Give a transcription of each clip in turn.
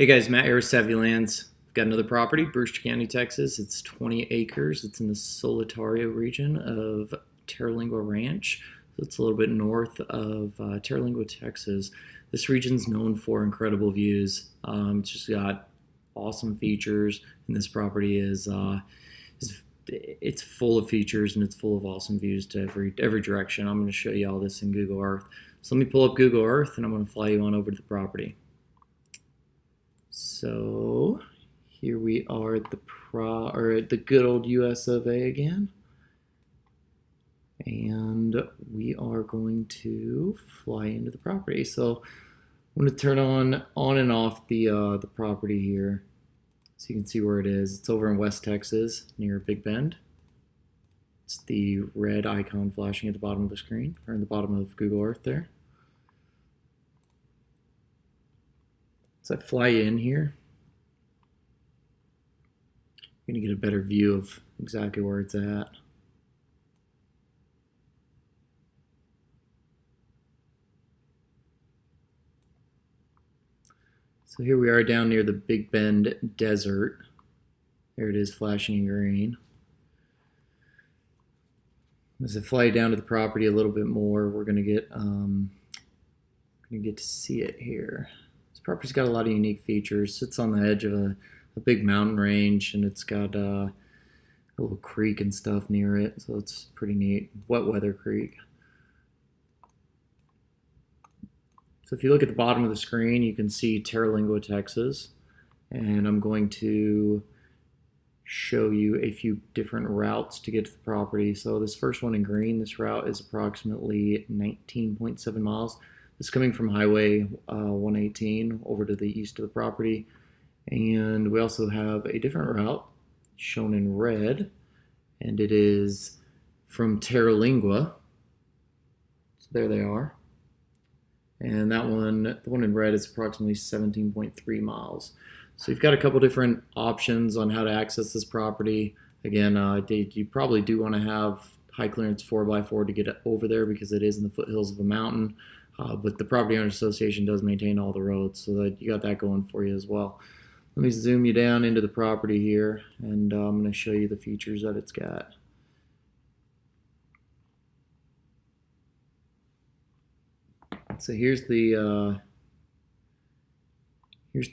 Hey guys, Matt here with SavvyLands. We've got another property, Brewster County, Texas. It's 20 acres. It's in the Solitario region of Terlingua Ranch. So it's a little bit north of Terlingua, Texas. This region's known for incredible views. It's just got awesome features, and this property is it's full of features and it's full of awesome views to every direction. I'm going to show you all this in Google Earth. So let me pull up Google Earth and I'm going to fly you on over to the property. So here we are at the good old US of A again, and we are going to fly into the property. So I'm going to turn on and off the property here, so you can see where it is. It's over in West Texas near Big Bend. It's the red icon flashing at the bottom of the screen, or in the bottom of Google Earth there. So I fly in here, you're going to get a better view of exactly where it's at. So here we are down near the Big Bend Desert. There it is flashing in green. As I fly down to the property a little bit more, we're going to get to see it here. This property's got a lot of unique features. It sits on the edge of a big mountain range, and it's got a little creek and stuff near it, so it's pretty neat. Wet weather creek. So if you look at the bottom of the screen, you can see Terlingua, Texas, and I'm going to show you a few different routes to get to the property. So this first one in green, this route is approximately 19.7 miles. It's coming from Highway 118 over to the east of the property. And we also have a different route shown in red, and it is from Terlingua. So there they are. And that one, the one in red, is approximately 17.3 miles. So you've got a couple different options on how to access this property. Again, you probably do want to have high clearance 4x4 to get over there because it is in the foothills of a mountain. But the Property Owners Association does maintain all the roads, so that you got that going for you as well. Let me zoom you down into the property here, and I'm going to show you the features that it's got. So here's the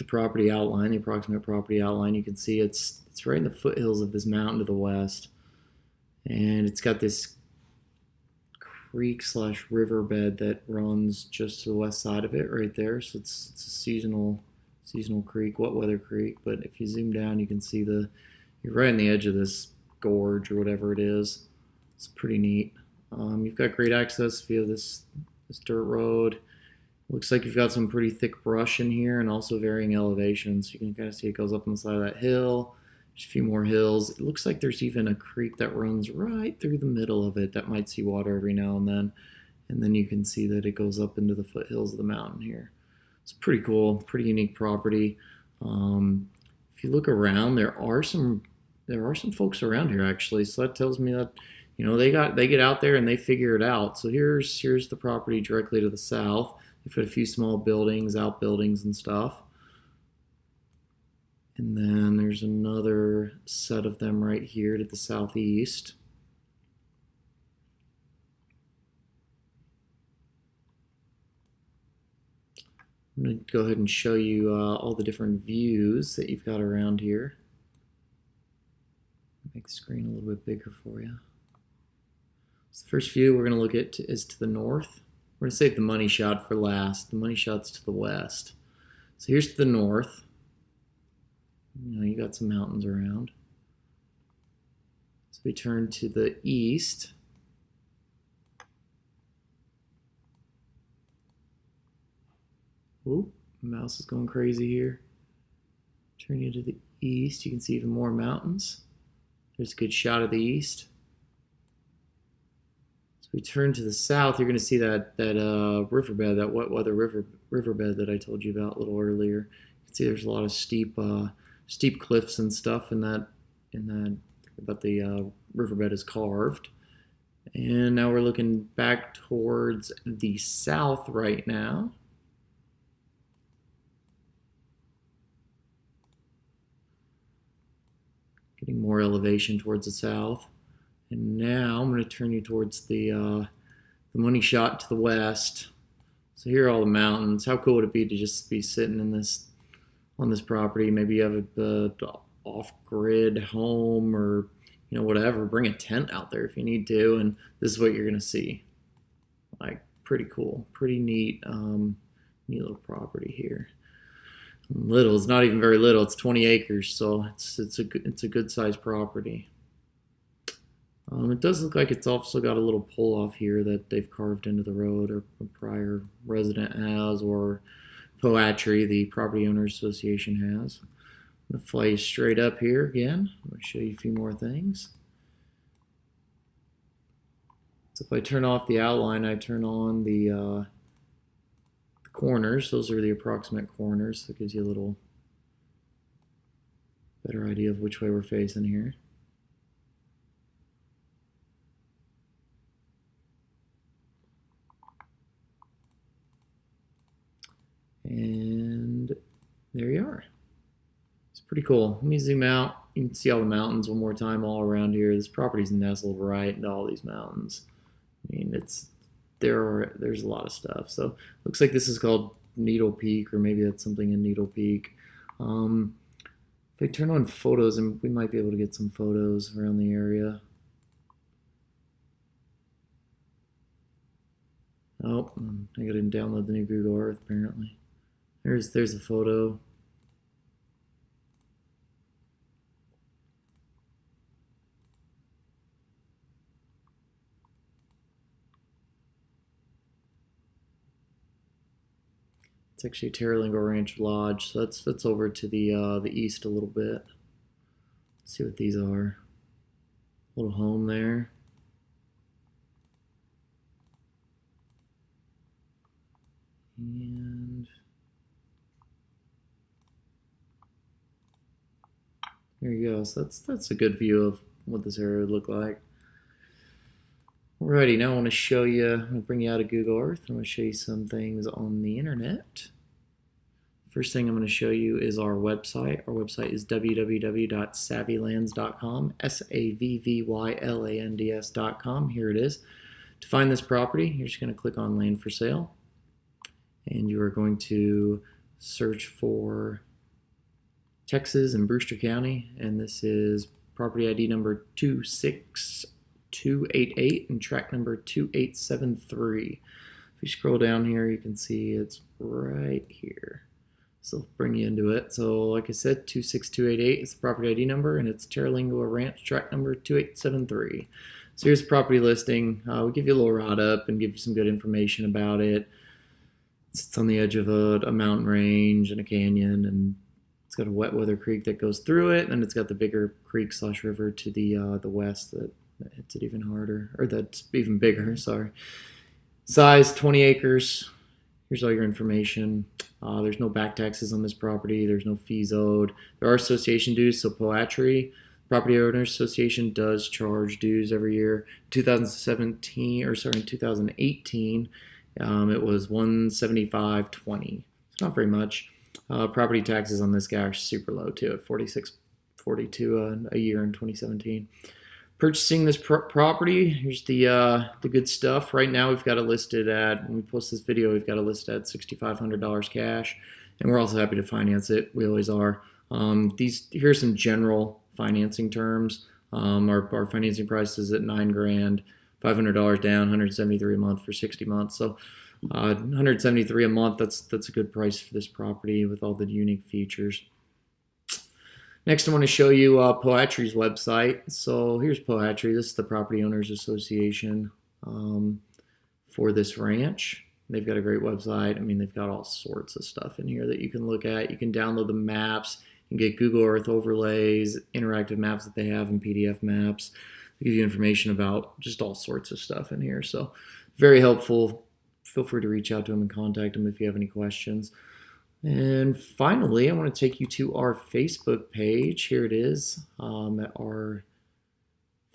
property outline, the approximate property outline. You can see it's right in the foothills of this mountain to the west, and it's got this creek / riverbed that runs just to the west side of it right there. So it's a seasonal creek, wet weather creek. But if you zoom down, you can see you're right on the edge of this gorge or whatever it is. It's pretty neat. You've got great access via this dirt road. Looks like you've got some pretty thick brush in here and also varying elevations. You can kind of see it goes up on the side of that hill. Just a few more hills. It looks like there's even a creek that runs right through the middle of it that might see water every now and then. And then you can see that it goes up into the foothills of the mountain here. It's pretty cool, pretty unique property. If you look around, there are some folks around here actually. So that tells me that they get out there and they figure it out. So here's the property directly to the south. They've got a few small buildings, outbuildings and stuff. And then there's another set of them right here to the southeast. I'm going to go ahead and show you all the different views that you've got around here. Make the screen a little bit bigger for you. So the first view we're going to look at is to the north. We're going to save the money shot for last. The money shot's to the west. So here's to the north. You got some mountains around. So we turn to the east. Oop, mouse is going crazy here. Turn you to the east, you can see even more mountains. There's a good shot of the east. So we turn to the south, you're going to see that riverbed, that wet weather riverbed that I told you about a little earlier. You can see there's a lot of steep cliffs and stuff but the riverbed is carved. And now we're looking back towards the south right now. getting more elevation towards the south. And now I'm going to turn you towards the money shot to the west. So here are all the mountains. How cool would it be to just be sitting in this on this property? Maybe you have a off-grid home, or whatever. Bring a tent out there if you need to, and this is what you're going to see. Like, pretty cool, pretty neat, neat little property here. Little, it's not even very little. It's 20 acres, so it's a good sized property. It does look like it's also got a little pull off here that they've carved into the road, or a prior resident has, or Poatry, the property owners association, has. I'm going to fly you straight up here again. I'm going to show you a few more things. So if I turn off the outline, I turn on the corners. Those are the approximate corners. That gives you a little better idea of which way we're facing here. And there you are. It's pretty cool. Let me zoom out. You can see all the mountains one more time all around here. This property's nestled right into all these mountains. I mean, there's a lot of stuff. So looks like this is called Needle Peak, or maybe that's something in Needle Peak. If I turn on photos, and we might be able to get some photos around the area. Oh, I gotta download the new Google Earth apparently. There's a photo. It's actually Terlingua Ranch Lodge, so that's over to the east a little bit. Let's see what these are. Little home there. And there you go. So that's a good view of what this area would look like. Alrighty, now I want to show you, I'm going to bring you out of Google Earth. I'm going to show you some things on the internet. First thing I'm going to show you is our website. Our website is www.SavvyLands.com, SavvyLands.com. Here it is. To find this property, you're just going to click on Land for Sale, and you are going to search for Texas and Brewster County, and this is property ID number 26288 and tract number 2873. If you scroll down here, you can see it's right here. So I'll bring you into it. So like I said, 26288 is the property ID number, and it's Terlingua Ranch, tract number 2873. So here's the property listing. We'll give you a little ride up and give you some good information about it. It's on the edge of a mountain range and a canyon, and it's got a wet weather creek that goes through it, and it's got the bigger creek / river to the west that hits it even harder, or that's even bigger, sorry. Size 20 acres. Here's all your information. There's no back taxes on this property. There's no fees owed. There are association dues, so Poatry, Property Owners Association, does charge dues every year. In 2018, it was $175.20. It's not very much. Property taxes on this guy are super low too, at $46.42 a year in 2017. Purchasing this property, here's the good stuff. Right now we've got it listed at, when we post this video, we've got it listed at $6,500 cash, and we're also happy to finance it. We always are. Here's some general financing terms. Our financing price is at $9,000, $500 down, $173 a month for 60 months. So $173 a month, that's a good price for this property with all the unique features. Next, I want to show you Poatry's website. So here's Poatry. This is the Property Owners Association for this ranch. They've got a great website. I mean, they've got all sorts of stuff in here that you can look at. You can download the maps. You can get Google Earth overlays, interactive maps that they have, and PDF maps. They give you information about just all sorts of stuff in here. So very helpful. Feel free to reach out to them and contact them if you have any questions. And finally, I want to take you to our Facebook page. Here it is. Our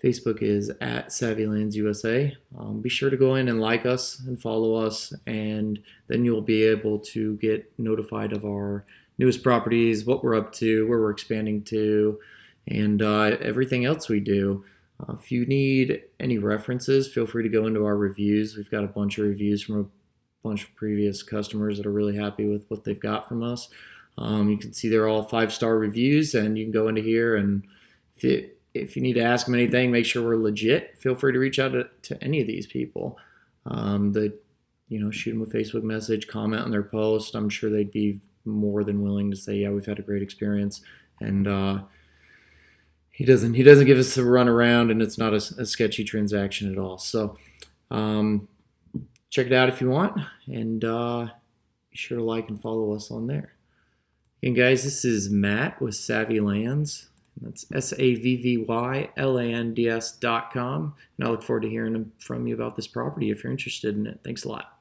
Facebook is at SavvyLandsUSA. Be sure to go in and like us and follow us, and then you'll be able to get notified of our newest properties, what we're up to, where we're expanding to, and everything else we do. If you need any references, feel free to go into our reviews. We've got a bunch of reviews from a bunch of previous customers that are really happy with what they've got from us. You can see they're all 5-star reviews, and you can go into here, and if you need to ask them anything, make sure we're legit, feel free to reach out to any of these people. Shoot them a Facebook message, comment on their post. I'm sure they'd be more than willing to say, yeah, we've had a great experience. And he doesn't give us a run around, and it's not a sketchy transaction at all. So check it out if you want, and be sure to like and follow us on there. Again, guys, this is Matt with SavvyLands. That's SavvyLands.com, and I look forward to hearing from you about this property if you're interested in it. Thanks a lot.